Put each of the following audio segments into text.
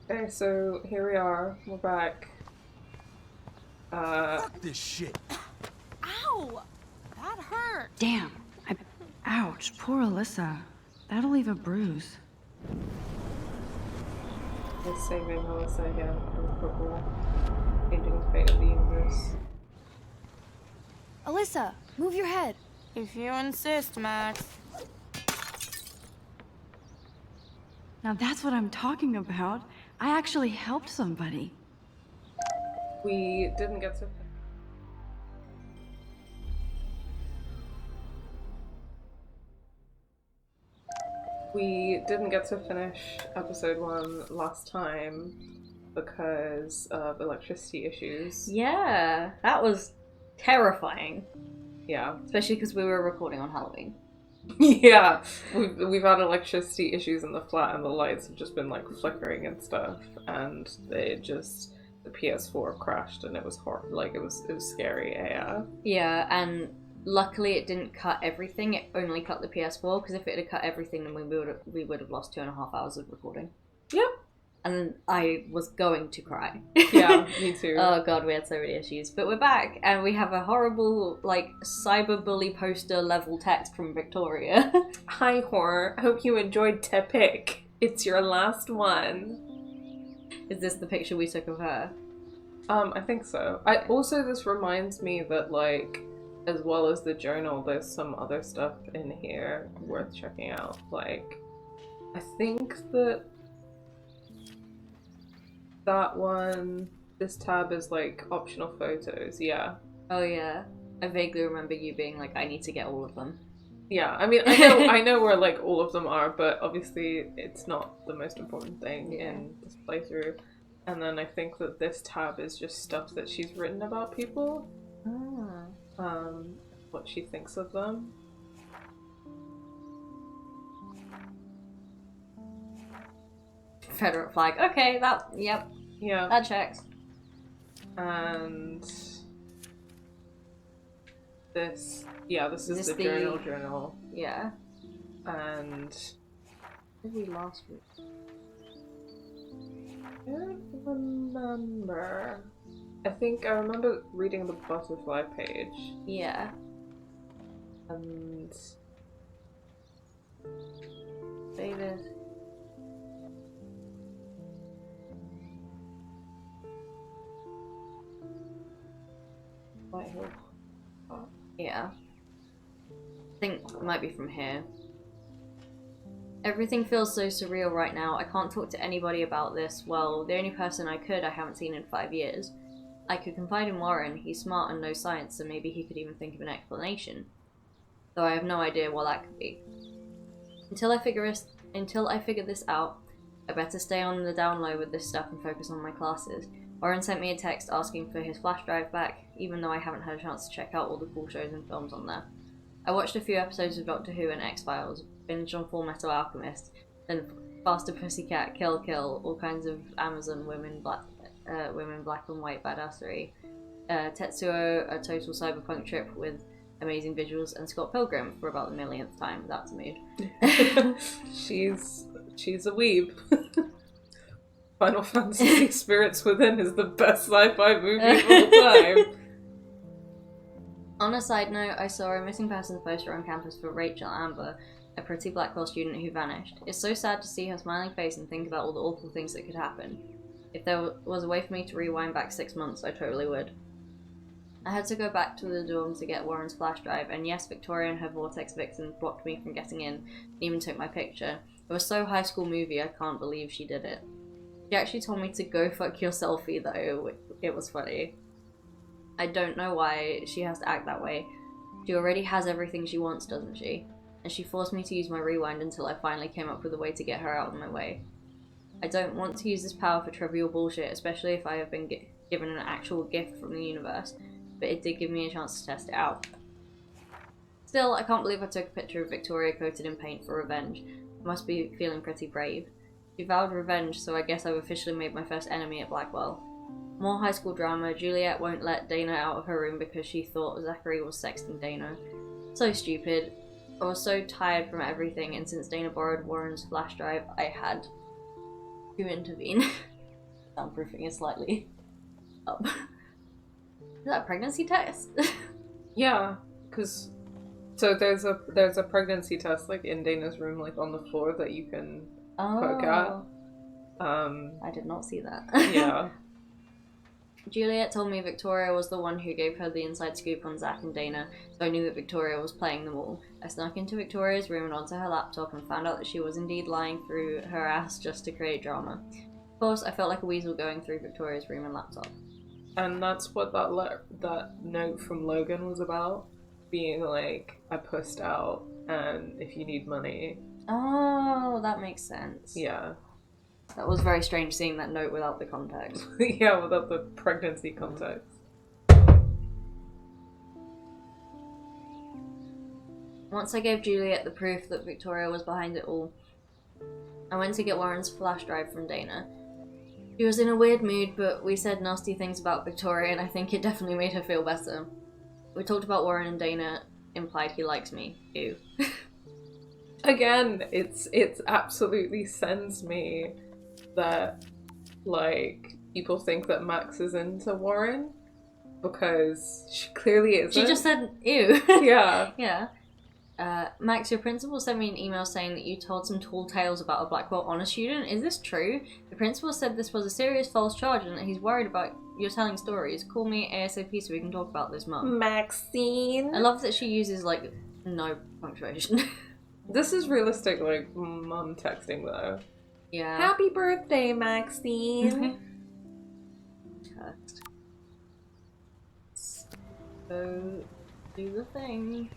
Okay, so here we are. We're back. Fuck this shit. Ow! That hurt. Damn. Ouch, poor Alyssa. That'll leave a bruise. We're saving Melissa again from football. Changing the fate of the universe. Alyssa, move your head. If you insist, Max. Now that's what I'm talking about. I actually helped somebody. We didn't get to finish episode 1 last time because of electricity issues. Yeah, that was terrifying. Yeah. Especially because we were recording on Halloween. Yeah, we've had electricity issues in the flat and the lights have just been like flickering and stuff, and the PS4 crashed and it was horrible. Like it was scary. Yeah. Yeah, and luckily it didn't cut everything. It only cut the PS4 because if it had cut everything, then we would have lost 2.5 hours of recording. Yep. And I was going to cry. Yeah, me too. Oh god, we had so many issues. But we're back, and we have a horrible, like, cyberbully poster level text from Victoria. Hi, Horror. Hope you enjoyed Tepic. It's your last one. Is this the picture we took of her? I think so. This reminds me that, like, as well as the journal, there's some other stuff in here worth checking out. Like, I think that one, this tab is like optional photos, yeah. Oh yeah. I vaguely remember you being like, I need to get all of them. Yeah, I mean, I know where like all of them are, but obviously it's not the most important thing in this playthrough. And then I think that this tab is just stuff that she's written about people. What she thinks of them. Confederate flag. Okay, yep. Yeah. That checks. And this is the journal. Yeah. And what did we last week? I don't remember. I think I remember reading the butterfly page. Yeah. And David. Whitehill. Oh. Yeah. I think it might be from here. Everything feels so surreal right now. I can't talk to anybody about this. Well, the only person I haven't seen in 5 years. I could confide in Warren. He's smart and knows science, so maybe he could even think of an explanation. Though I have no idea what that could be. Until I figure this out, I better stay on the down low with this stuff and focus on my classes. Warren sent me a text asking for his flash drive back, even though I haven't had a chance to check out all the cool shows and films on there. I watched a few episodes of Doctor Who and X-Files, binged on Full Metal Alchemist, then Faster Pussycat, Kill Kill, all kinds of Amazon women black and white badassery, Tetsuo, a total cyberpunk trip with amazing visuals, and Scott Pilgrim for about the millionth time. That's a mood. She's a weeb. Final Fantasy Spirits Within is the best sci-fi movie of all time. On a side note, I saw a missing persons poster on campus for Rachel Amber, a pretty Blackwell student who vanished. It's so sad to see her smiling face and think about all the awful things that could happen. If there was a way for me to rewind back 6 months, I totally would. I had to go back to the dorm to get Warren's flash drive, and yes, Victoria and her Vortex vixen blocked me from getting in, and even took my picture. It was so High School Movie, I can't believe she did it. She actually told me to go fuck your selfie though. It was funny. I don't know why she has to act that way. She already has everything she wants, doesn't she? And she forced me to use my rewind until I finally came up with a way to get her out of my way. I don't want to use this power for trivial bullshit, especially if I have been given an actual gift from the universe, but it did give me a chance to test it out. Still, I can't believe I took a picture of Victoria coated in paint for revenge. I must be feeling pretty brave. She vowed revenge, so I guess I've officially made my first enemy at Blackwell. More high school drama. Juliet won't let Dana out of her room because she thought Zachary was sexting Dana. So stupid. I was so tired from everything, and since Dana borrowed Warren's flash drive, I had to intervene. Soundproofing is slightly up. Is that a pregnancy test? Yeah, because so there's a pregnancy test like in Dana's room, like on the floor that you can poke at. I did not see that. Yeah. Juliet told me Victoria was the one who gave her the inside scoop on Zach and Dana, so I knew that Victoria was playing them all. I snuck into Victoria's room and onto her laptop and found out that she was indeed lying through her ass just to create drama. Of course, I felt like a weasel going through Victoria's room and laptop. And that's what that note from Logan was about, being like, I pussed out, and if you need money. Oh, that makes sense. Yeah. That was very strange seeing that note without the context. Yeah, without the pregnancy context. Once I gave Juliet the proof that Victoria was behind it all, I went to get Warren's flash drive from Dana. She was in a weird mood, but we said nasty things about Victoria, and I think it definitely made her feel better. We talked about Warren, and Dana implied he likes me. Ew. Again, it's absolutely sends me that, like, people think that Max is into Warren, because she clearly isn't. She just said, ew. Yeah. Yeah. Max, your principal sent me an email saying that you told some tall tales about a Blackwell honor student. Is this true? The principal said this was a serious false charge and that he's worried about you telling stories. Call me ASAP so we can talk about this, Mum. Maxine. I love that she uses, like, no punctuation. This is realistic, like, Mum texting, though. Yeah. Happy birthday, Maxine. Text. So, do the thing.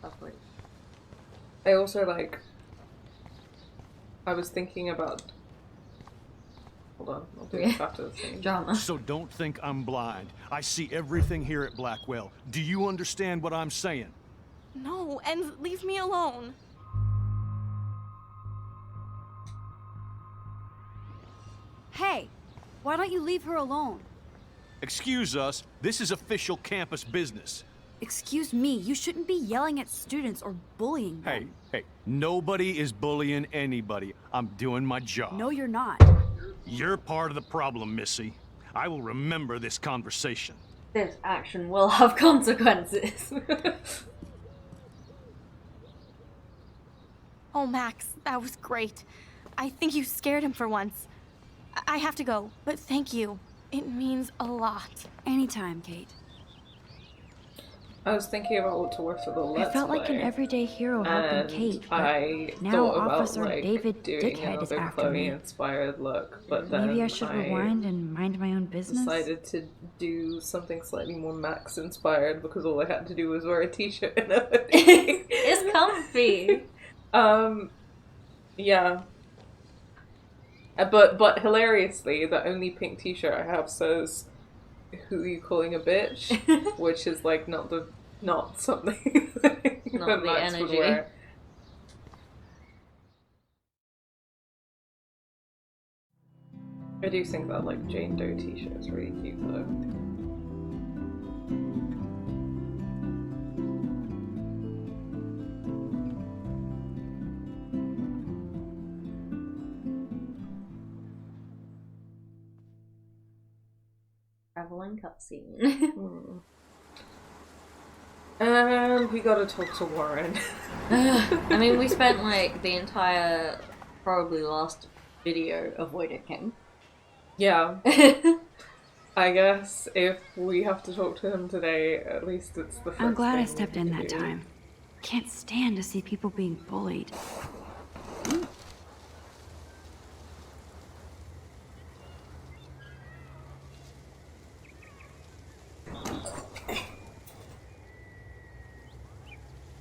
Lovely. I also, like, I was thinking about... Hold on, I'll do it after the thing. Drama. So don't think I'm blind. I see everything here at Blackwell. Do you understand what I'm saying? No, and leave me alone. Hey, why don't you leave her alone? Excuse us, this is official campus business. Excuse me, you shouldn't be yelling at students or bullying them. Hey, nobody is bullying anybody. I'm doing my job. No, you're not. You're part of the problem, Missy. I will remember this conversation. This action will have consequences. Oh, Max, that was great. I think you scared him for once. I have to go, but thank you. It means a lot. Anytime, Kate. I was thinking about what to wear for the Let's I felt like an Play, everyday hero helping and Kate, but I now thought Officer about, like, David doing Dickhead is another after me. Chloe-inspired look, but then Maybe I should rewind and mind my own business? decided to do something slightly more Max-inspired because all I had to do was wear a t-shirt and a hoodie. It's comfy. Yeah. But hilariously, the only pink t-shirt I have says, "Who are you calling a bitch?" which is like not something that Not the Max would energy. wear. I do think that like Jane Doe t-shirt is really cute though. Traveling cutscene. And we gotta talk to Warren. I mean, we spent like the entire, probably last video avoiding him. Yeah. I guess if we have to talk to him today, at least it's the first I'm glad I thing stepped we in can that do. time. Can't stand to see people being bullied.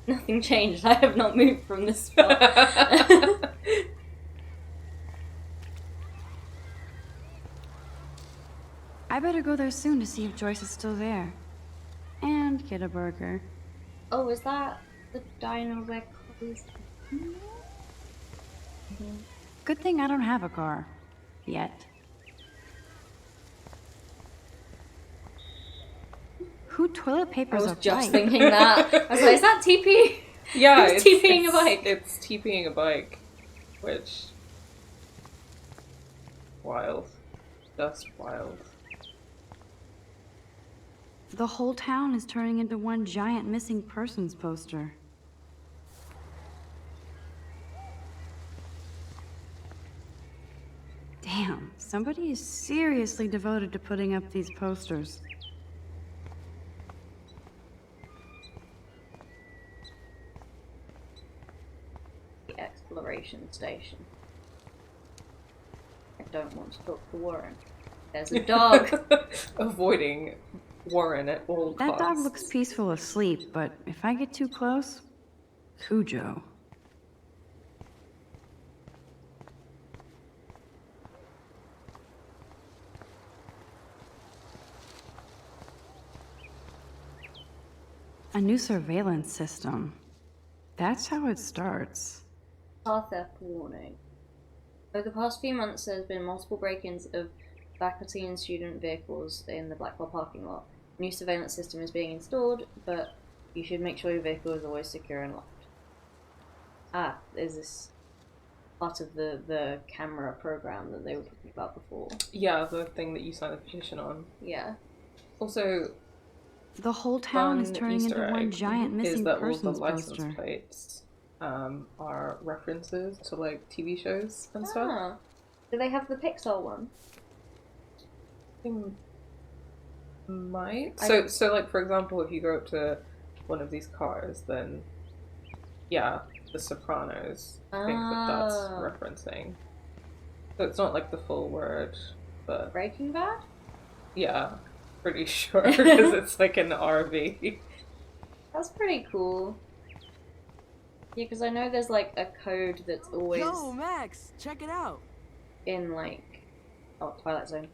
Nothing changed. I have not moved from this spot. I better go there soon to see if Joyce is still there. And get a burger. Oh, is that the diner where Chloe's... Good thing I don't have a car. Yet. Who toilet I papers was a just bike? thinking that. I was like, is that TP? Yeah, It's TPing a bike. It's TPing a bike, which wild, just wild. The whole town is turning into one giant missing persons poster. Damn, somebody is seriously devoted to putting up these posters. The exploration station. I don't want to talk to Warren. There's a dog. Avoiding Warren at all That costs. dog looks peaceful asleep, but if I get too close, Cujo. A new surveillance system. That's how it starts. Car theft warning. Over the past few months, there's been multiple break-ins of faculty and student vehicles in the Blackwell parking lot. A new surveillance system is being installed, but you should make sure your vehicle is always secure and locked. Ah, is this part of the camera program that they were talking about before? Yeah, the thing that you signed a petition on. Yeah. Also, The whole town is fun turning Easter into one egg giant is missing that all persons the license poster. plates are references to like TV shows and stuff. Ah. Do they have the Pixar one? They might. I- So like for example, if you go up to one of these cars, then yeah, The Sopranos. I think that's Ah. referencing. So it's not like the full word, but Breaking Bad? yeah, pretty sure because it's like an RV. That's pretty cool. Yeah, because I know there's like a code that's always Yo, Max, check it out. in like Twilight Zone.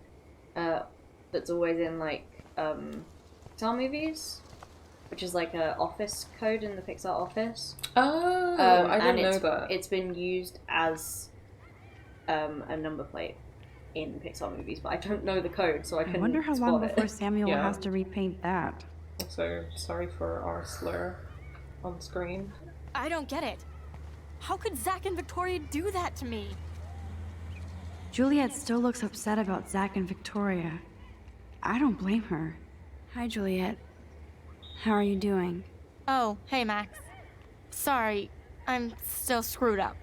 That's always in like Pixar movies, which is like a office code in the Pixar office. Oh, I and didn't know that. It's been used as a number plate in Pixar movies, but I don't know the code, so I I couldn't wonder how spot long it. before Samuel Yeah. has to repaint that. Also, sorry for our slur on screen. I don't get it. How could Zach and Victoria do that to me? Juliet still looks upset about Zach and Victoria. I don't blame her. Hi, Juliet. How are you doing? Oh, hey, Max. Sorry, I'm still screwed up.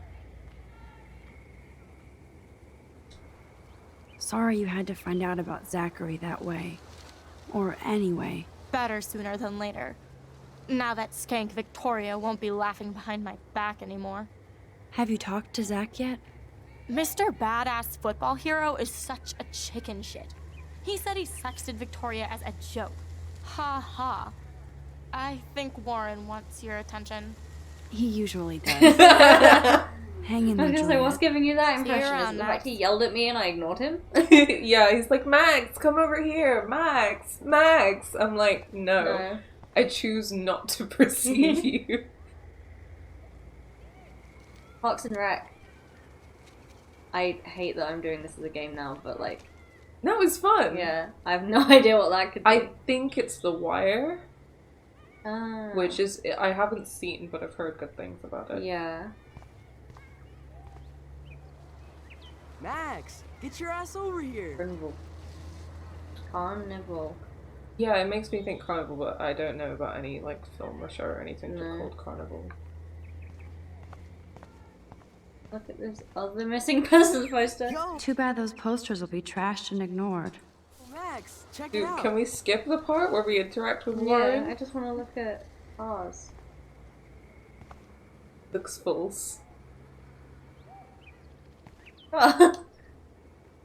Sorry you had to find out about Zachary that way. Or anyway. Better sooner than later. Now that skank Victoria won't be laughing behind my back anymore. Have you talked to Zach yet? Mr. Badass Football Hero is such a chicken shit. He said he sexted Victoria as a joke. Ha ha. I think Warren wants your attention. He usually does. Hang in I there, was gonna say, what's Juliet. giving you that See you impression? Is around, it the fact Max. he yelled at me and I ignored him? Yeah, he's like, Max, come over here. Max, Max. I'm like, no. No. I choose not to perceive you. Parks and Rec. I hate that I'm doing this as a game now, but like, No, it's fun. yeah, I have no idea what that could be. I think it's The Wire, Ah. which is, I haven't seen, but I've heard good things about it. Yeah. Max, get your ass over here. Carnival. Carnival. Yeah, it makes me think Carnival, but I don't know about any like film or show or anything No. called Carnival. Look at this other missing persons poster. Yo, Too bad those posters will be trashed and ignored. Max, check it Dude, out. can we skip the part where we interact with Yeah, Warren? I just want to look at ours. Looks false.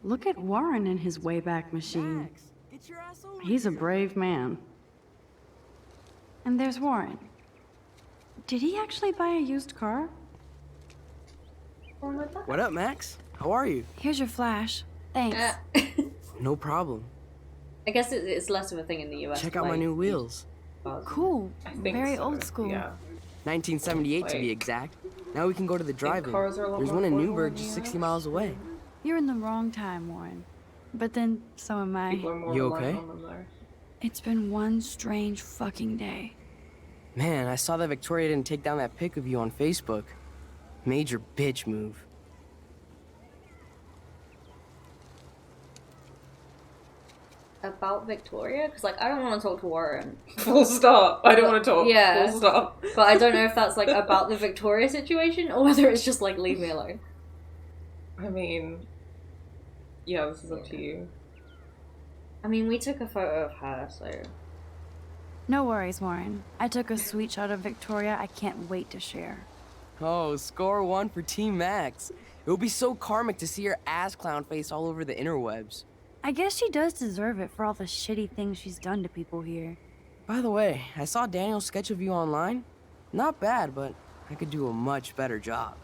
Look at Warren in his Wayback Machine. Max, get your ass over He's a here. brave man. And there's Warren. Did he actually buy a used car? What's wrong with that? What up, Max? How are you? Here's your flash. Thanks. No problem. I guess it's less of a thing in the US. Check out my like, new wheels. cars. Cool. I think Very so, old school. Yeah. 1978 to be Like- exact. Now we can go to the drive-in. cars are a lot There's more one in affordable Newburgh in the just 60 US. miles away. You're in the wrong time, Warren. But then, so am I. People are more You reliant okay? on them there. It's been one strange fucking day. Man, I saw that Victoria didn't take down that pic of you on Facebook. Major bitch move. About Victoria? Because, like, I don't want to talk to Warren. Full stop. I don't want to talk. Yeah. Full stop. But I don't know if that's, like, about the Victoria situation or whether it's just, like, leave me alone. I mean, yeah, this is up to you. I mean, we took a photo of her, so... No worries, Warren. I took a sweet shot of Victoria I can't wait to share. Oh, score 1 for Team Max. It would be so karmic to see her ass clown face all over the interwebs. I guess she does deserve it for all the shitty things she's done to people here. By the way, I saw Daniel's sketch of you online. Not bad, but I could do a much better job.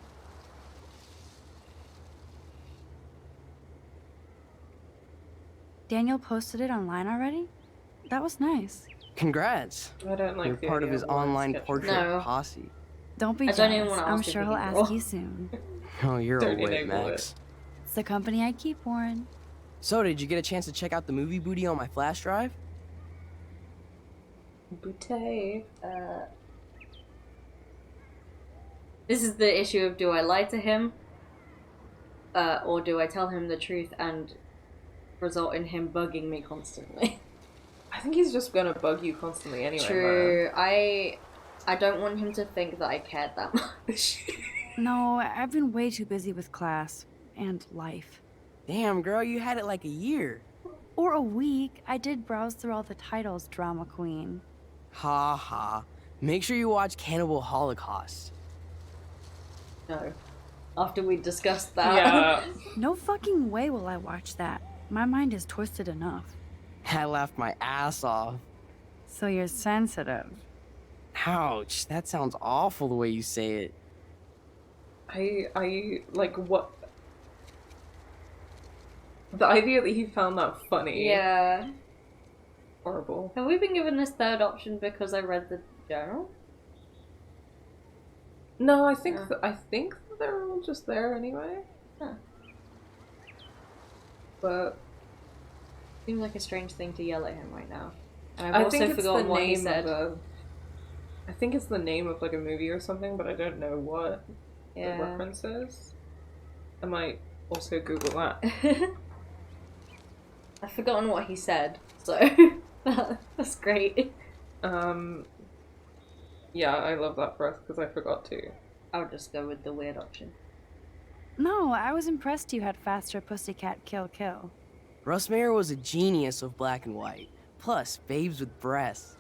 Daniel posted it online already? That was nice. Congrats. I don't like You're the part of idea his Warren online sketching. portrait No. posse. Don't be I don't jealous. even wanna I'm ask if sure he he'll can ask roll. you soon. Oh, you're a Don't wit, enable Max. It's the company I keep, Warren. So, did you get a chance to check out the movie booty on my flash drive? Boutte. This is the issue of, do I lie to him? Or do I tell him the truth and result in him bugging me constantly? I think he's just gonna bug you constantly anyway. True. I don't want him to think that I cared that much. No, I've been way too busy with class and life. Damn, girl, you had it like a year. Or a week. I did browse through all the titles, drama queen. Ha ha. Make sure you watch Cannibal Holocaust. No. After we discussed that. Yeah. No fucking way will I watch that. My mind is twisted enough. I laughed my ass off. So you're sensitive. Ouch, that sounds awful the way you say it. I like what the idea that he found that funny. Yeah. Horrible. Have we been given this third option because I read the journal? No, I think I think they're all just there anyway. Huh. But Seems like a strange thing to yell at him right now. And I've I also think it's the forgotten what he name said. of I think it's the name of like a movie or something, but I don't know what the reference is. I might also Google that. I've forgotten what he said, so that's great. Yeah, I love that for us because I forgot to. I'll just go with the weird option. No, I was impressed you had faster pussycat kill kill. Russ Meyer was a genius of black and white. Plus, babes with breasts.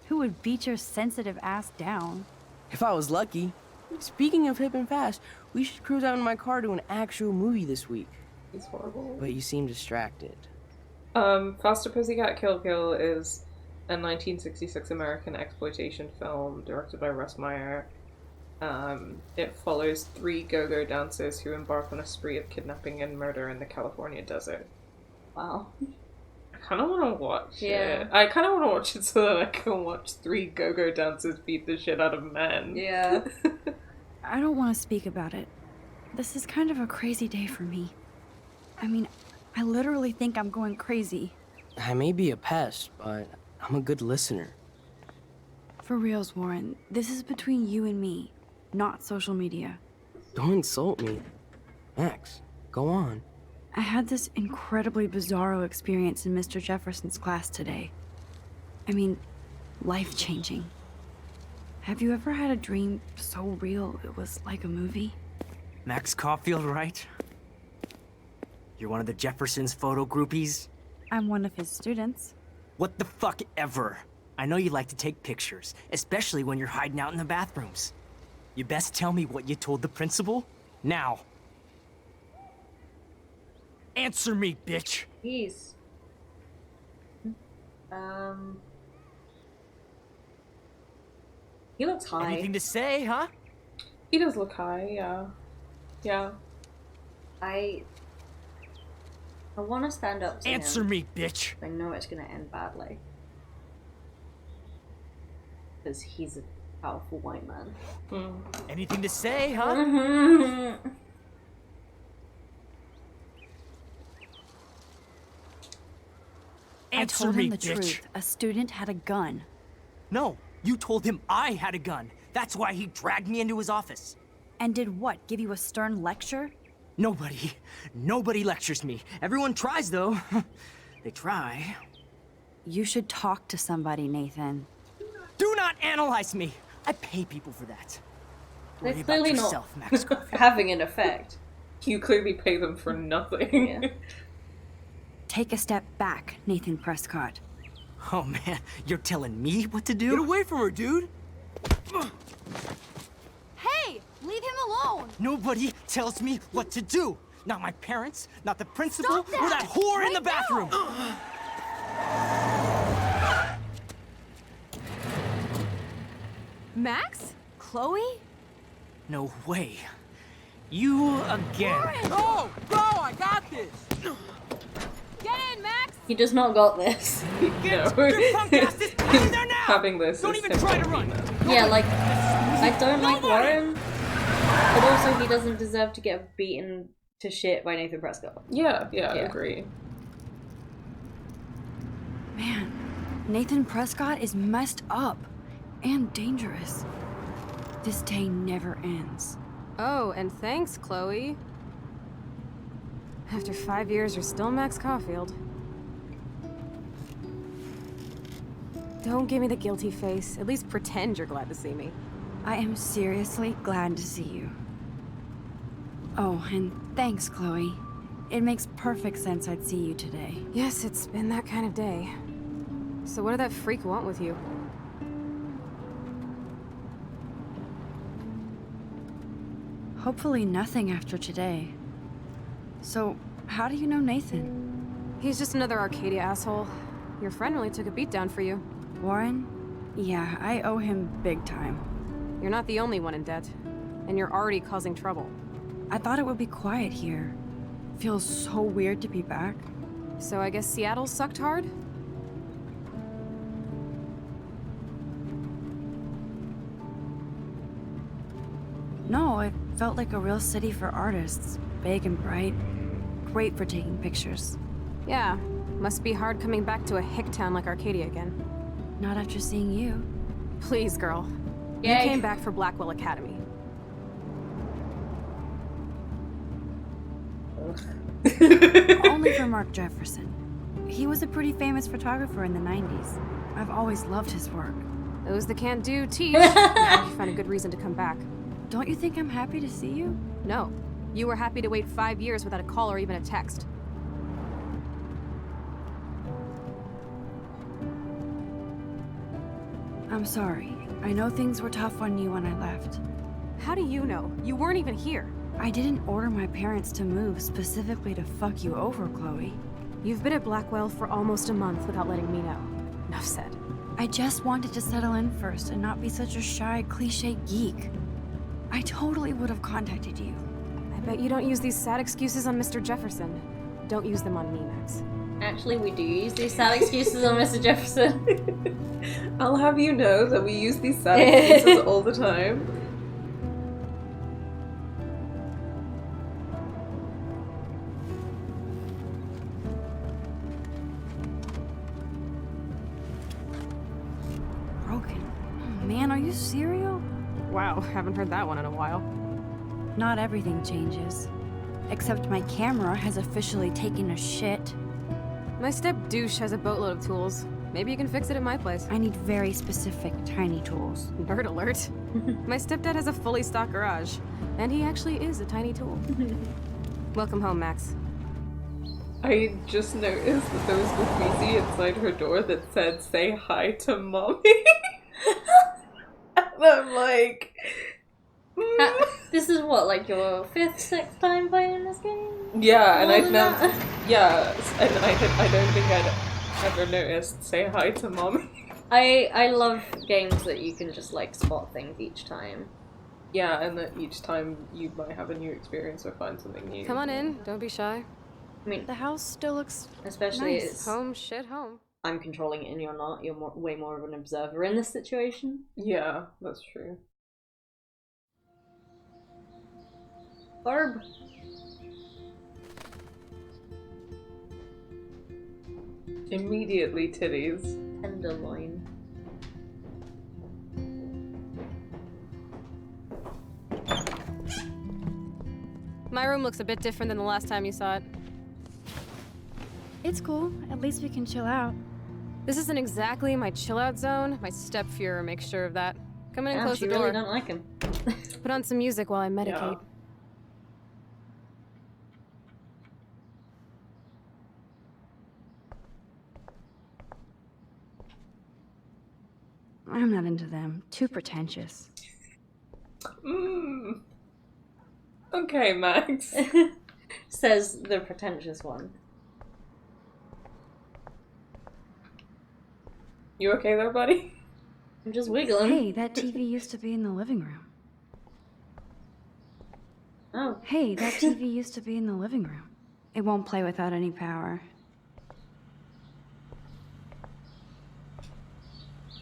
Who would beat your sensitive ass down? If I was lucky. Speaking of hip and fast, we should cruise out in my car to an actual movie this week. He's horrible. But you seem distracted. Faster Pussycat Kill Kill is a 1966 American exploitation film directed by Russ Meyer. It follows 3 go-go dancers who embark on a spree of kidnapping and murder in the California desert. Wow. I kind of want to watch Yeah. it. I kind of want to watch it so that I can watch 3 go-go dancers beat the shit out of men. Yeah. I don't want to speak about it. This is kind of a crazy day for me. I mean, I literally think I'm going crazy. I may be a pest, but I'm a good listener. For reals, Warren, this is between you and me, not social media. Don't insult me. Max, go on. I had this incredibly bizarro experience in Mr. Jefferson's class today. I mean, life-changing. Have you ever had a dream so real it was like a movie? Max Caulfield, right? You're one of the Jefferson's photo groupies? I'm one of his students. What the fuck ever? I know you like to take pictures, especially when you're hiding out in the bathrooms. You best tell me what you told the principal, now. Answer me, bitch! Jeez. He looks high. Anything to say, huh? He does look high, yeah. Yeah. I want to stand up to Answer him. me, bitch! I know it's going to end badly. Because he's a powerful white man. Anything to say, huh? I Answer told me, him the bitch! truth. A student had a gun. No, You told him I had a gun. That's why he dragged me into his office. And did what? Give you a stern lecture? Nobody lectures me. Everyone tries, though. They try. You should talk to somebody, Nathan. Do not analyze me! I pay people for that. Worry They're about clearly yourself, not Max Caulfield. having an effect. You clearly pay them for nothing. Yeah. Take a step back, Nathan Prescott. Oh man, you're telling me what to do? Get away from her, dude! Hey! Leave him alone! Nobody tells me what to do. Not my parents, not the principal, Stop that! or that whore in the Right bathroom. Max? Chloe? No way. You again. Oh! Go! I got this! Get in, Max! He does not got this. No. Your punk ass is out of there now! Having this Don't is even try to him. run! Yeah, like, I don't like Warren, but also he doesn't deserve to get beaten to shit by Nathan Prescott. Yeah, Yeah. agree. Man, Nathan Prescott is messed up and dangerous. This day never ends. Oh, and thanks, Chloe. After 5 years, you're still Max Caulfield. Don't give me the guilty face. At least pretend you're glad to see me. I am seriously glad to see you. Oh, and thanks, Chloe. It makes perfect sense I'd see you today. Yes, it's been that kind of day. So what did that freak want with you? Hopefully nothing after today. So, how do you know Nathan? He's just another Arcadia asshole. Your friend really took a beat down for you. Warren? Yeah, I owe him big time. You're not the only one in debt. And you're already causing trouble. I thought it would be quiet here. Feels so weird to be back. So I guess Seattle sucked hard? No, it felt like a real city for artists. Big and bright. Great for taking pictures. Yeah. Must be hard coming back to a hick town like Arcadia again. Not after seeing you. Please, girl. Yay. You came back for Blackwell Academy. Only for Mark Jefferson. He was a pretty famous photographer in the 90s. I've always loved his work. Those that can't do, teach. Now you find a good reason to come back. Don't you think I'm happy to see you? No. You were happy to wait 5 years without a call or even a text. I'm sorry. I know things were tough on you when I left. How do you know? You weren't even here. I didn't order my parents to move specifically to fuck you over, Chloe. You've been at Blackwell for almost a month without letting me know. Enough said. I just wanted to settle in first and not be such a shy, cliche geek. I totally would have contacted you. I bet you don't use these sad excuses on Mr. Jefferson. Don't use them on me, Max. Actually, we do use these sad excuses on Mr. Jefferson. I'll have you know that we use these sad excuses all the time. Broken. Oh, man, are you serial? Wow, haven't heard that one in a while. Not everything changes. Except my camera has officially taken a shit. My step douche has a boatload of tools. Maybe you can fix it at my place. I need very specific, tiny tools. Nerd alert. My stepdad has a fully stocked garage, and he actually is a tiny tool. Welcome home, Max. I just noticed that there was graffiti inside her door that said, "Say hi to mommy." And I'm like... This is what, like your 5th, 6th time playing this game? Yeah, and More I've than never... that? Yeah, and I don't think I'd ever noticed, "Say hi to mommy." I love games that you can just like spot things each time. Yeah, and that each time you might have a new experience or find something new. Come on in, don't be shy. I mean, The house still looks especially nice. it's Home, shit, home. I'm controlling it and you're not. You're way more of an observer in this situation. Yeah, that's true. Barb. Immediately titties. Tenderloin. My room looks a bit different than the last time you saw it. It's cool. At least we can chill out. This isn't exactly my chill-out zone. My stepfuhrer makes sure of that. Come in and close She the door. really don't like him. Put on some music while I medicate. Yeah. I'm not into them. Too pretentious. Okay, Max. Says the pretentious one. You okay there, buddy? I'm just wiggling. Hey, that TV used to be in the living room. Oh. Hey, that TV used to be in the living room. It won't play without any power.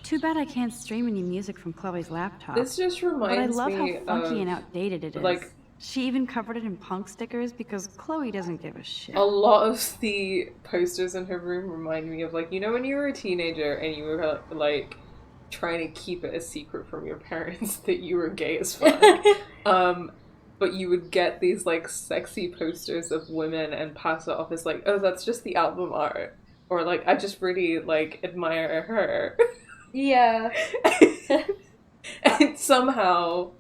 Too bad I can't stream any music from Chloe's laptop. This just But I reminds love me how funky and of outdated it is. like She even covered it in punk stickers because Chloe doesn't give a shit. a lot of the posters in her room remind me of, like, you know, when you were a teenager and you were like trying to keep it a secret from your parents that you were gay as fuck. But you would get these like sexy posters of women and pass it off as like, oh, that's just the album art, or like, I just really like admire her. Yeah. And somehow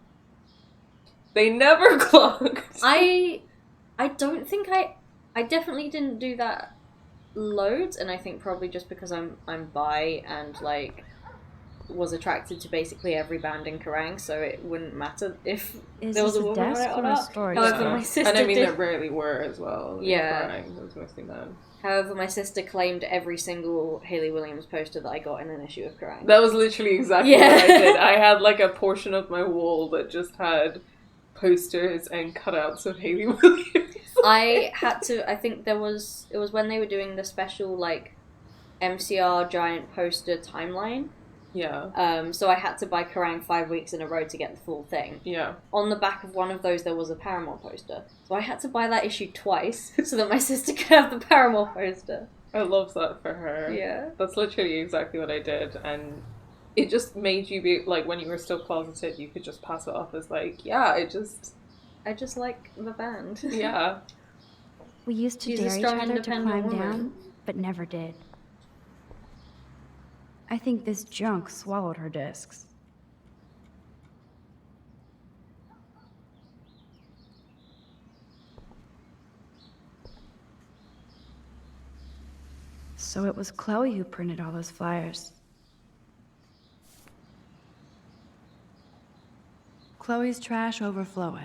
they never clocked. I don't think I definitely didn't do that loads, and I think probably just because I'm bi and like was attracted to basically every band in Kerrang, so it wouldn't matter if Is there was this a a woman on desk it or or a not. storage However, space? my sister And I mean, did. there rarely were as well. Yeah. It was mostly men. However, my sister claimed every single Hayley Williams poster that I got in an issue of Kerrang. That was literally exactly Yeah. what I did. I had like a portion of my wall that just had posters and cutouts of Hayley Williams. I had to. I think it was when they were doing the special like MCR giant poster timeline. Yeah. So I had to buy Kerrang 5 weeks in a row to get the full thing. Yeah. On the back of one of those, there was a Paramore poster. So I had to buy that issue twice so that my sister could have the Paramore poster. I love that for her. Yeah. That's literally exactly what I did, and it just made you be like, when you were still closeted, you could just pass it off as like, yeah, I just like the band. yeah. We used to She's a dare each strong, other to independent climb woman. down, but never did. I think this junk swallowed her discs. So it was Chloe who printed all those flyers. Chloe's trash overfloweth.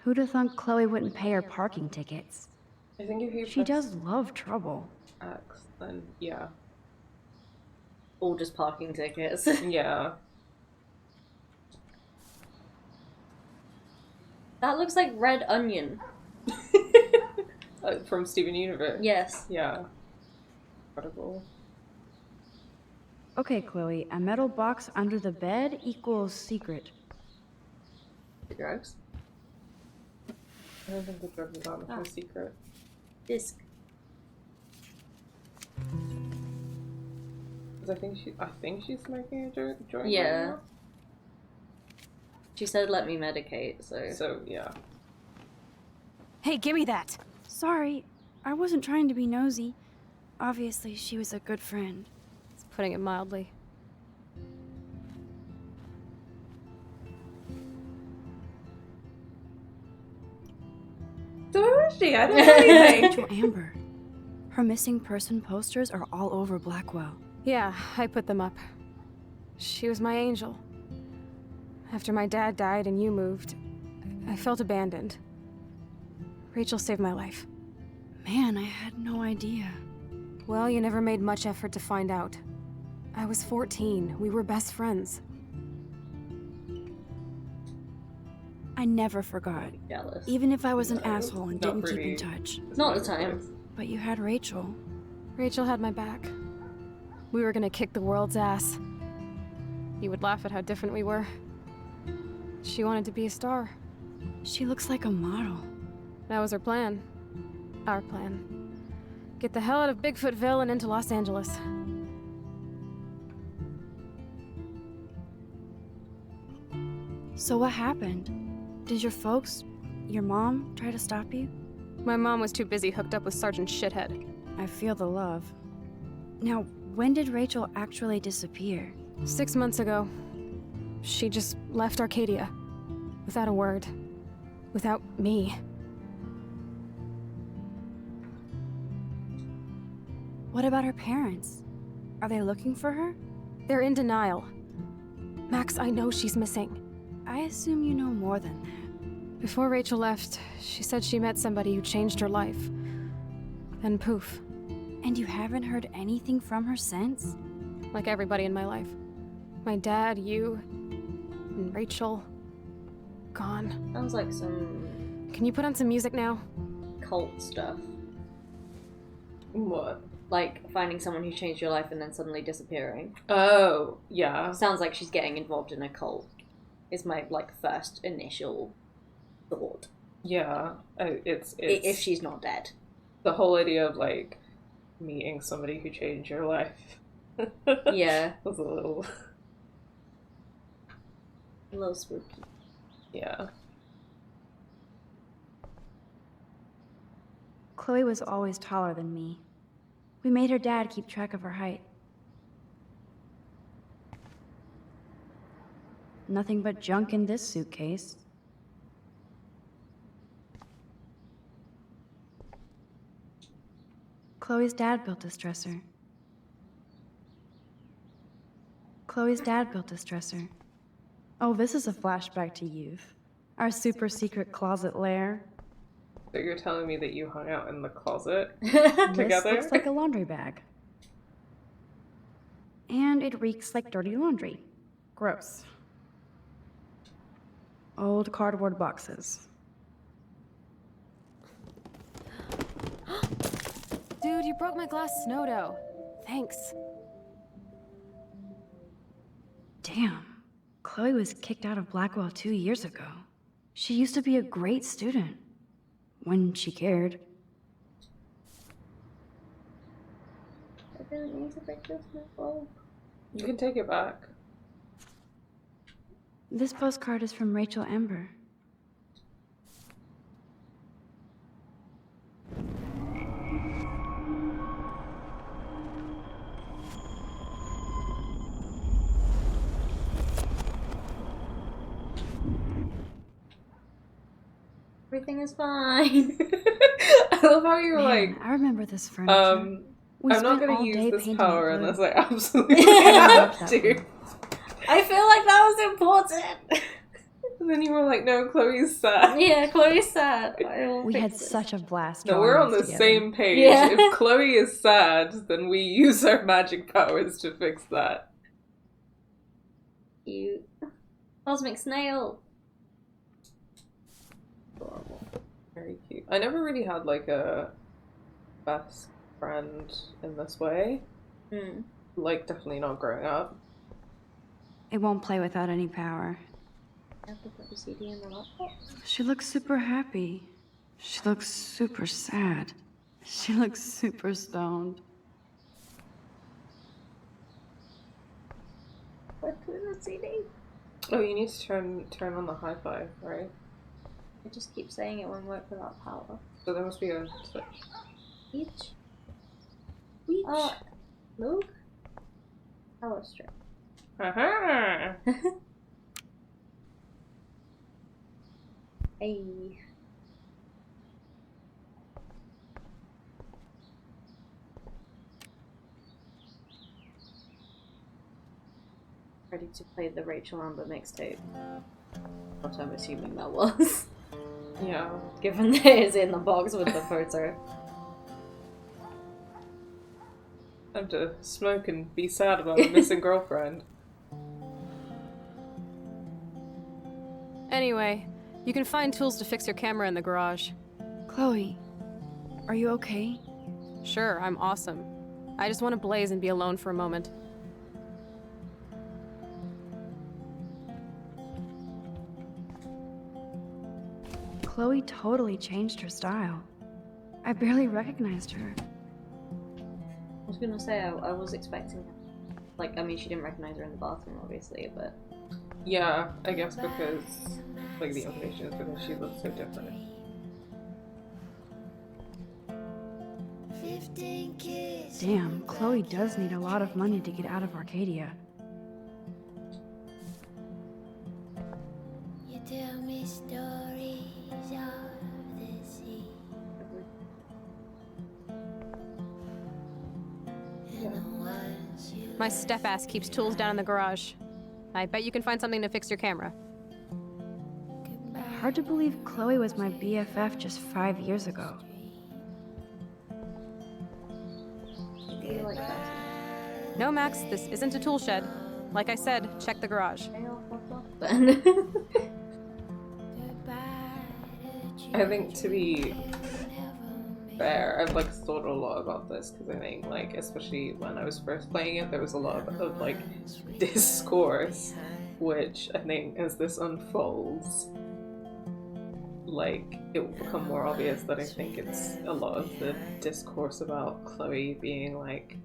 Who'd have thunk Chloe wouldn't pay her parking tickets? I think if you She press does love trouble. X, then yeah. All just parking tickets. Yeah. That looks like red onion. From Steven Universe. Yes. Yeah. Incredible. Okay, Chloe, a metal box under the bed equals secret. Drugs. I don't think the drug is that much of a secret. Disc. Because I think she's smoking a joint right Yeah. now. She said let me medicate, so... So, yeah. Hey, give me that! Sorry, I wasn't trying to be nosy. Obviously, she was a good friend. It's putting it mildly. So who is she? I don't know anything. Rachel Amber. Her missing person posters are all over Blackwell. Yeah, I put them up. She was my angel. After my dad died and you moved, I felt abandoned. Rachel saved my life. Man, I had no idea. Well, you never made much effort to find out. I was 14. We were best friends. I never forgot. Jealous. Even if I was an No, asshole and not didn't keep pretty. in touch. Not the time. But you had Rachel. Rachel had my back. We were gonna kick the world's ass. You would laugh at how different we were. She wanted to be a star. She looks like a model. That was her plan. Our plan. Get the hell out of Bigfootville and into Los Angeles. So what happened? Did your folks, your mom, try to stop you? My mom was too busy hooked up with Sergeant Shithead. I feel the love. Now, when did Rachel actually disappear? 6 months ago. She just left Arcadia. Without a word. Without me. What about her parents? Are they looking for her? They're in denial. Max, I know she's missing. I assume you know more than that. Before Rachel left, she said she met somebody who changed her life. Then poof. And you haven't heard anything from her since? Like everybody in my life. My dad, you, and Rachel. Gone. Sounds like some Can you put on some music now? cult stuff. What? Like finding someone who changed your life and then suddenly disappearing. Oh, yeah. Sounds like she's getting involved in a cult. Is my first initial thought. Yeah. It's If she's not dead. the whole idea of meeting somebody who changed your life. Yeah. Was a little spooky. yeah. Chloe was always taller than me. We made her dad keep track of her height. Nothing but junk in this suitcase. Chloe's dad built this dresser. Chloe's dad built this dresser. Oh, this is a flashback to youth. Our super secret closet lair. So you're telling me that you hung out in the closet This together? looks like a laundry bag. And it reeks like dirty laundry. Gross. Old cardboard boxes. Dude, you broke my glass snow dough. Thanks. Damn. Chloe was kicked out of Blackwell 2 years ago. She used to be a great student. When she cared. I really need to break this bulb. You can take it back. This postcard is from Rachel Ember. Everything is fine. I love how you're Man, I remember this furniture. We I'm not spent gonna all use day this painting power it blue. unless I absolutely have to. I feel like that was important. And then you were like, no, Chloe's sad. Yeah, Chloe's sad. We had such a blast. No, we're on drawing the this same page. Yeah. If Chloe is sad, then we use our magic powers to fix that. Cute. Cosmic snail. Adorable. Very cute. I never really had a best friend in this way. Mm. Definitely not growing up. It won't play without any power. I have to put the CD in the laptop. She looks super happy. She looks super sad. She looks super stoned. What put in the CD? Oh, you need to turn on the hi-fi, right? I just keep saying it won't work without power. So there must be a switch. Each. Move. Power strip. Aha! Hey. Ready to play the Rachel Amber mixtape. What I'm assuming that was. Yeah. Given that it's in the box with the photo. Time to smoke and be sad about a missing girlfriend. Anyway, you can find tools to fix your camera in the garage. Chloe, are you okay? Sure, I'm awesome. I just want to blaze and be alone for a moment. Chloe totally changed her style. I barely recognized her. I was gonna say, I was expecting... she didn't recognize her in the bathroom, obviously, but... Yeah, I guess because, like, the implication is because she looks so different. Damn, Chloe does need a lot of money to get out of Arcadia. You tell me stories of the sea. My step-ass keeps tools down in the garage. I bet you can find something to fix your camera. Hard to believe Chloe was my BFF just 5 years ago. Do you like that? No, Max, this isn't a tool shed. Like I said, check the garage. Then. I think, to be fair, I've like thought a lot about this because I think, like, especially when I was first playing it, there was a lot of like discourse, which I think as this unfolds, like, it will become more obvious that I think it's a lot of the discourse about Chloe being like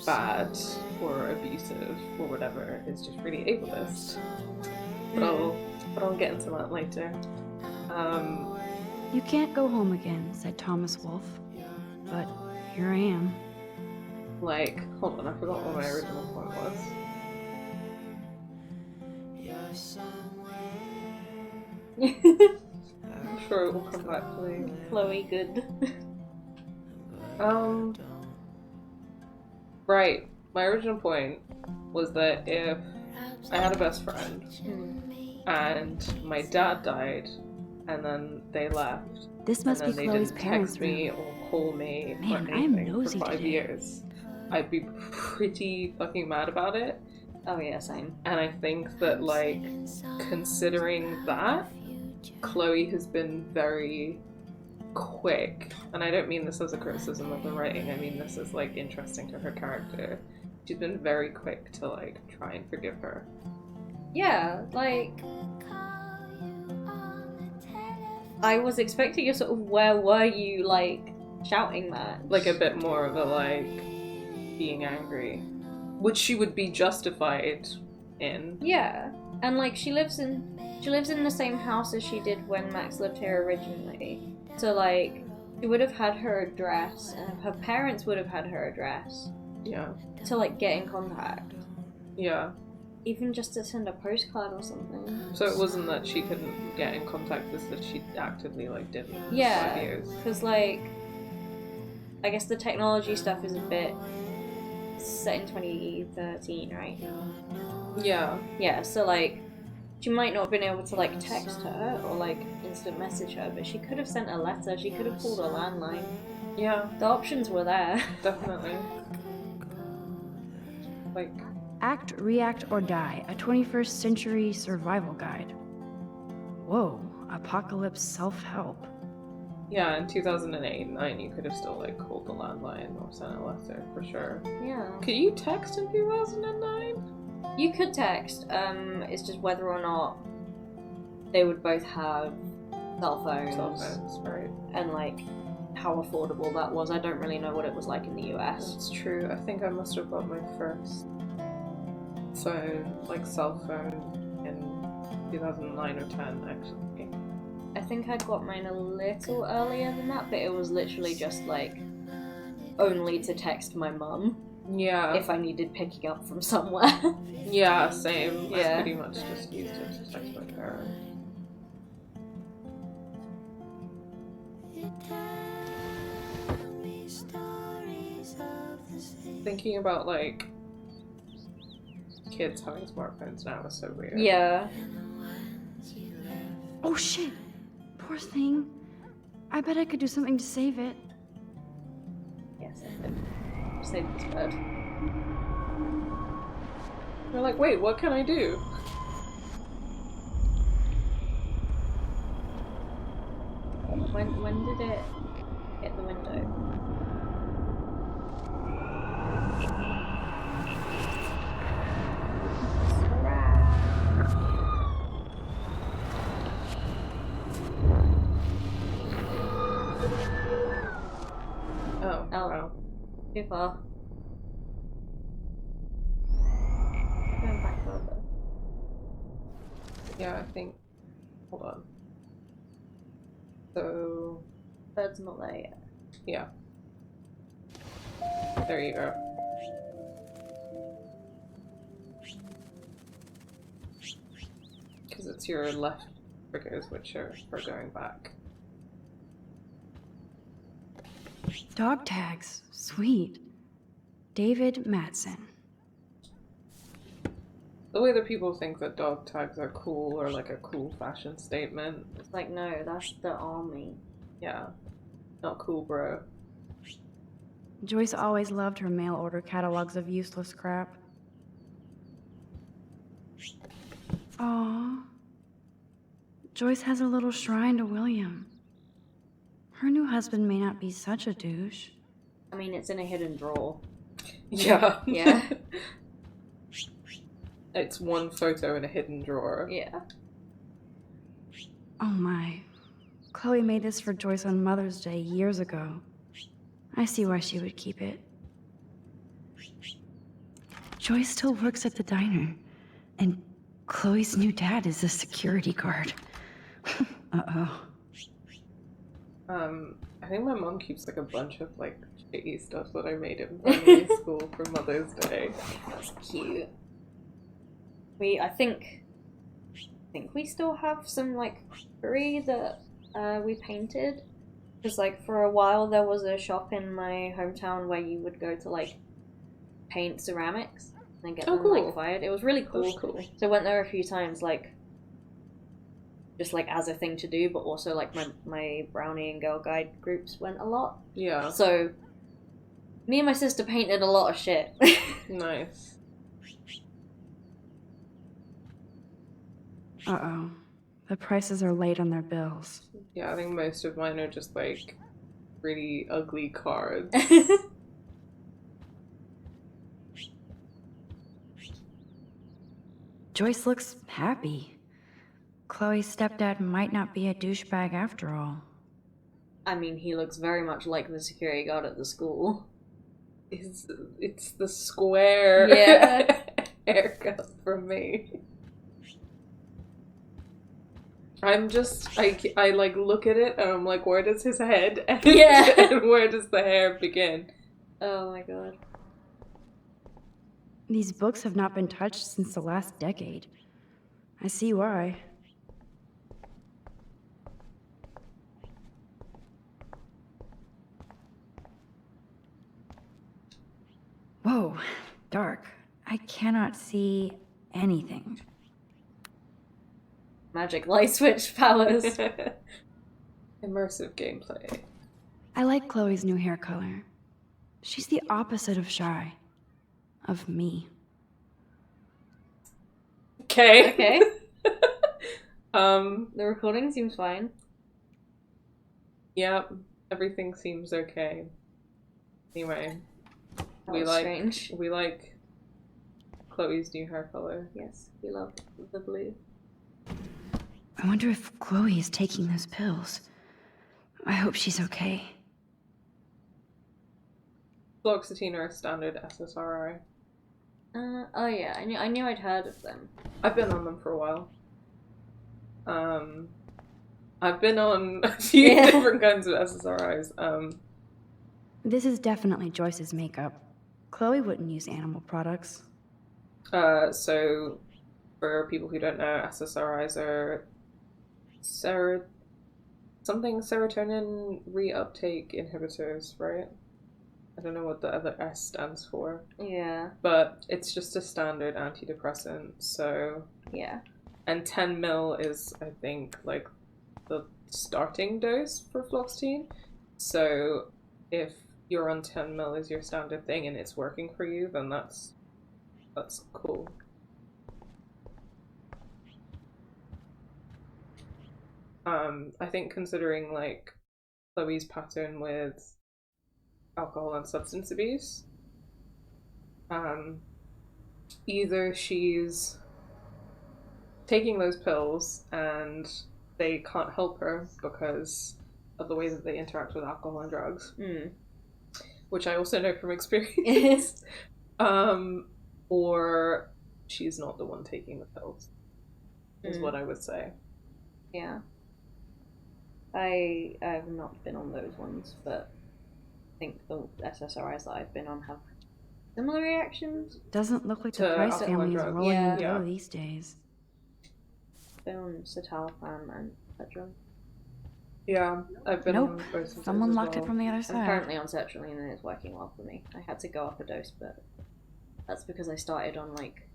bad or abusive or whatever is just really ableist. But I'll get into that later. You can't go home again, said Thomas Wolfe. But here I am. Like, hold on, I forgot what my original point was. I'm sure it will come back to me. Chloe, good. Right. My original point was that if I had a best friend and my dad died and then they left, This must be and then they Chloe's didn't parents' text me room. or call me Man, or I am anything nosy for 5 today. years, I'd be pretty fucking mad about it. Oh yeah, same. And I think that, like, considering that, Chloe has been very quick, and I don't mean this as a criticism of the writing, I mean this as, like, interesting to her character. She's been very quick to, like, try and forgive her. Yeah, like, I was expecting a sort of where were you, like, shouting that. Like, a bit more of a, like, being angry. Which she would be justified in. Yeah, and like she lives in the same house as she did when Max lived here originally. So like, she would have had her address, and her parents would have had her address. Yeah. To like get in contact. Yeah. Even just to send a postcard or something. So it wasn't that she couldn't get in contact, it's that she actively, like, didn't for 5 Yeah, years. because like, I guess the technology stuff is a bit set in 2013, right? Yeah. Yeah, so like, she might not have been able to like text her or like instant message her, but she could have sent a letter, she could have called a landline. Yeah. The options were there. Definitely. Like, Act, React, or Die, a 21st century survival guide. Whoa, apocalypse self-help. yeah, in 2008-9, you could have still, like, called the landline or sent a letter, for sure. Yeah. Could you text in 2009? You could text, it's just whether or not they would both have cell phones. Cell phones, right. And like, how affordable that was. I don't really know what it was like in the US. That's true. I think I must have got my first phone, like, cell phone in 2009 or 10, actually. I think I got mine a little earlier than that, but it was literally just like only to text my mum. Yeah. If I needed picking up from somewhere. Yeah, same. Yeah. I pretty much just used it to text my parents. Thinking about, like, kids having smartphones now is so weird. Yeah. Oh shit! Poor thing. I bet I could do something to save it. Yes, I could. Save this bird. You're like, wait, what can I do? When did it hit the window? Oh, Oh. wow. Too far. Going back further. Yeah, I think. Hold on. So. Bird's not there yet. Yeah. There you go. Because it's your left triggers which are for going back. Dog tags. Sweet. David Matson. The way that people think that dog tags are cool or like a cool fashion statement. It's like, no, that's the army. Yeah. Not cool, bro. Joyce always loved her mail order catalogs of useless crap. Aww. Joyce has a little shrine to William. Her new husband may not be such a douche. I mean, it's in a hidden drawer. Yeah. Yeah. It's one photo in a hidden drawer. Yeah. Oh my. Chloe made this for Joyce on Mother's Day years ago. I see why she would keep it. Joyce still works at the diner, and Chloe's new dad is a security guard. Uh-oh. I think my mom keeps like a bunch of like shitty stuff that I made in primary school for Mother's Day. That's cute. I think we still have some like pottery that we painted. Because like for a while there was a shop in my hometown where you would go to like paint ceramics and get them cool. like fired. It was really cool. That's cool. So I went there a few times, like just like as a thing to do, but also like my brownie and girl guide groups went a lot. Yeah. So me and my sister painted a lot of shit. Nice. Uh-oh. The prices are late on their bills. Yeah, I think most of mine are just like really ugly cards. Joyce looks happy. Chloe's stepdad might not be a douchebag after all. I mean, he looks very much like the security guard at the school. It's the square haircut from me. I'm just, I like look at it and I'm like, where does his head end and where does the hair begin? Oh my god. These books have not been touched since the last decade. I see why. Whoa, dark. I cannot see anything. Magic light switch powers. Immersive gameplay. I like Chloe's new hair color. She's the opposite of shy. Of me. Okay. Okay. The recording seems fine. Yep, everything seems okay. Anyway, Strange. we like Chloe's new hair color. Yes, we love the blue. I wonder if Chloe is taking those pills. I hope she's okay. Fluoxetine are a standard SSRI. Oh yeah, I knew I'd heard of them. I've been on them for a while. I've been on a few different kinds of SSRIs. This is definitely Joyce's makeup. Chloe wouldn't use animal products. So for people who don't know, SSRIs are serotonin reuptake inhibitors, right? I don't know what the other S stands for. Yeah. But it's just a standard antidepressant, so... Yeah. And 10 mil is, I think, like, the starting dose for fluoxetine. So if you're on 10 mil as your standard thing and it's working for you, then that's cool. I think considering, like, Chloe's pattern with alcohol and substance abuse, either she's taking those pills and they can't help her because of the way that they interact with alcohol and drugs, which I also know from experience, or she's not the one taking the pills. is what I would say. Yeah. I have not been on those ones, but I think the SSRIs that I've been on have similar reactions. Doesn't look like To the Price alcohol family is drugs. rolling in Yeah. dough these days. Been on citalopram and Petron. Yeah, I've been Nope. on both of those Someone as locked it well. from the other I'm side. currently on sertraline and it's working well for me. I had to go up a dose, but that's because I started on like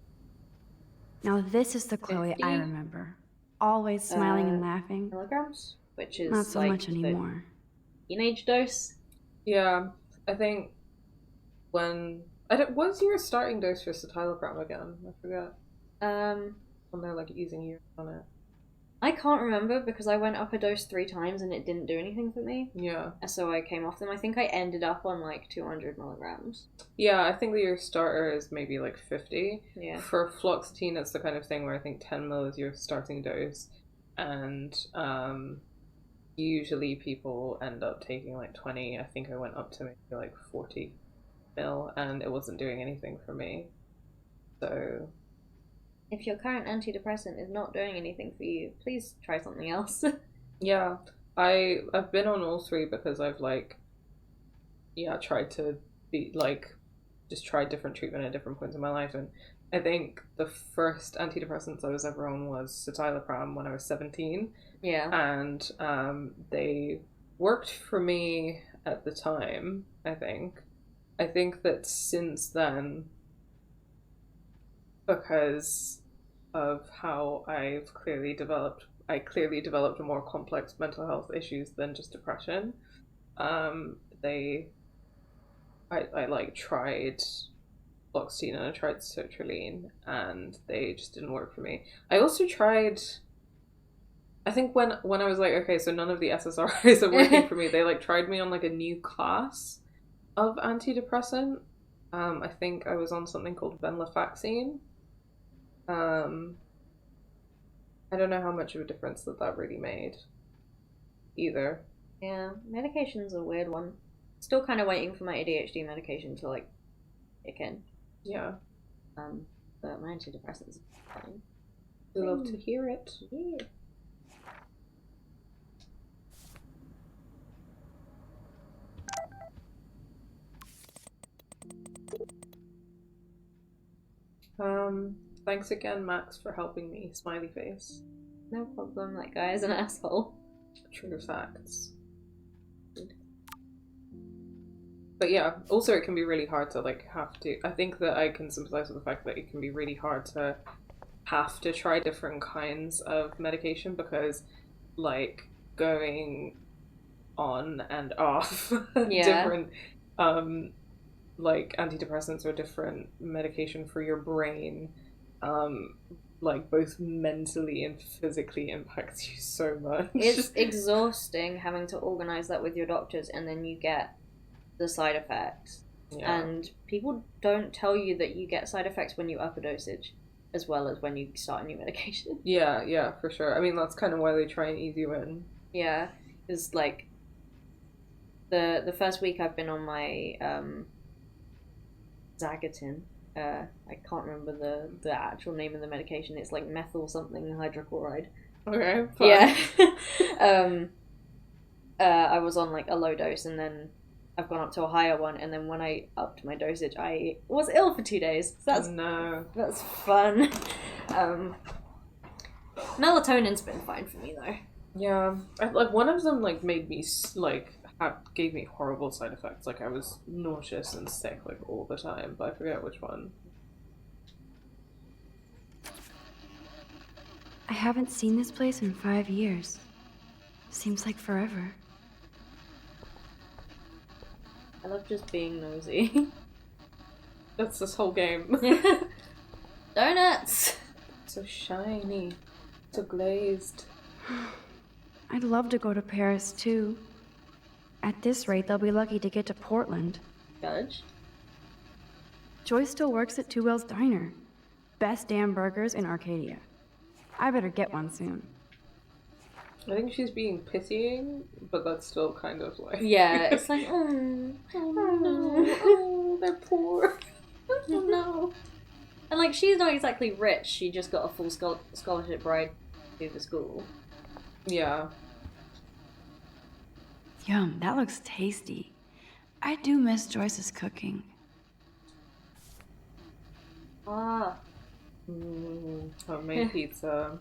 Now this is the Chloe 50? I remember. Always smiling and laughing. milligrams, which is Not so like much the anymore. teenage dose. Yeah, I think when what's your starting dose for citalopram again? I forget. When they're like using you on it. I can't remember because I went up a dose 3 times and it didn't do anything for me. Yeah. So I came off them. I think I ended up on like 200 milligrams. Yeah, I think that your starter is maybe like 50. Yeah. For fluoxetine, it's the kind of thing where I think 10 mil is your starting dose, and usually people end up taking like 20. I think I went up to maybe like 40 mil, and it wasn't doing anything for me. So If your current antidepressant is not doing anything for you, please try something else. yeah, I've been on all 3 because I've like tried to be like just tried different treatment at different points in my life, and I think the first antidepressants I was ever on was citalopram when I was 17. Yeah. And they worked for me at the time, I think. I think that since then, because of how I clearly developed more complex mental health issues than just depression. I like tried fluoxetine and I tried sertraline, and they just didn't work for me. I also tried. I think when I was like, okay, so none of the SSRIs are working for me, they like tried me on like a new class of antidepressant. I think I was on something called venlafaxine. I don't know how much of a difference that really made either. Yeah, medication's a weird one. Still kind of waiting for my ADHD medication to like kick in. Yeah. But my antidepressants are fine. We love to hear it. Yeah. Thanks again, Max, for helping me. Smiley face. No problem, that guy is an asshole. True facts. But yeah, also it can be really hard to like have to. I think that I can sympathize with the fact that it can be really hard to have to try different kinds of medication, because like going on and off different like antidepressants or different medication for your brain like both mentally and physically impacts you so much. It's exhausting having to organize that with your doctors, and then you get the side effects. Yeah. And people don't tell you that you get side effects when you up a dosage as well as when you start a new medication. Yeah, for sure. I mean, that's kind of why they try and ease you in. Yeah, because like the first week I've been on my Zagatin. I can't remember the actual name of the medication. It's like methyl something hydrochloride. Okay. Fun. Yeah. I was on like a low dose, and then I've gone up to a higher one, and then when I upped my dosage, I was ill for 2 days. So that's fun. Melatonin's been fine for me though. Yeah, like one of them like made me gave me horrible side effects. Like I was nauseous and sick like all the time, but I forget which one. I haven't seen this place in 5 years. Seems like forever. I love just being nosy. That's this whole game. Donuts! So shiny. So glazed. I'd love to go to Paris too. At this rate, they'll be lucky to get to Portland. Judge? Joy still works at Two Whales Diner. Best damn burgers in Arcadia. I better get one soon. I think she's being pitying, but that's still kind of like... Yeah, it's like, oh no, they're poor. Oh no. And like, she's not exactly rich. She just got a full scholarship right to the school. Yeah. Yum, that looks tasty. I do miss Joyce's cooking. Ah. Homemade pizza.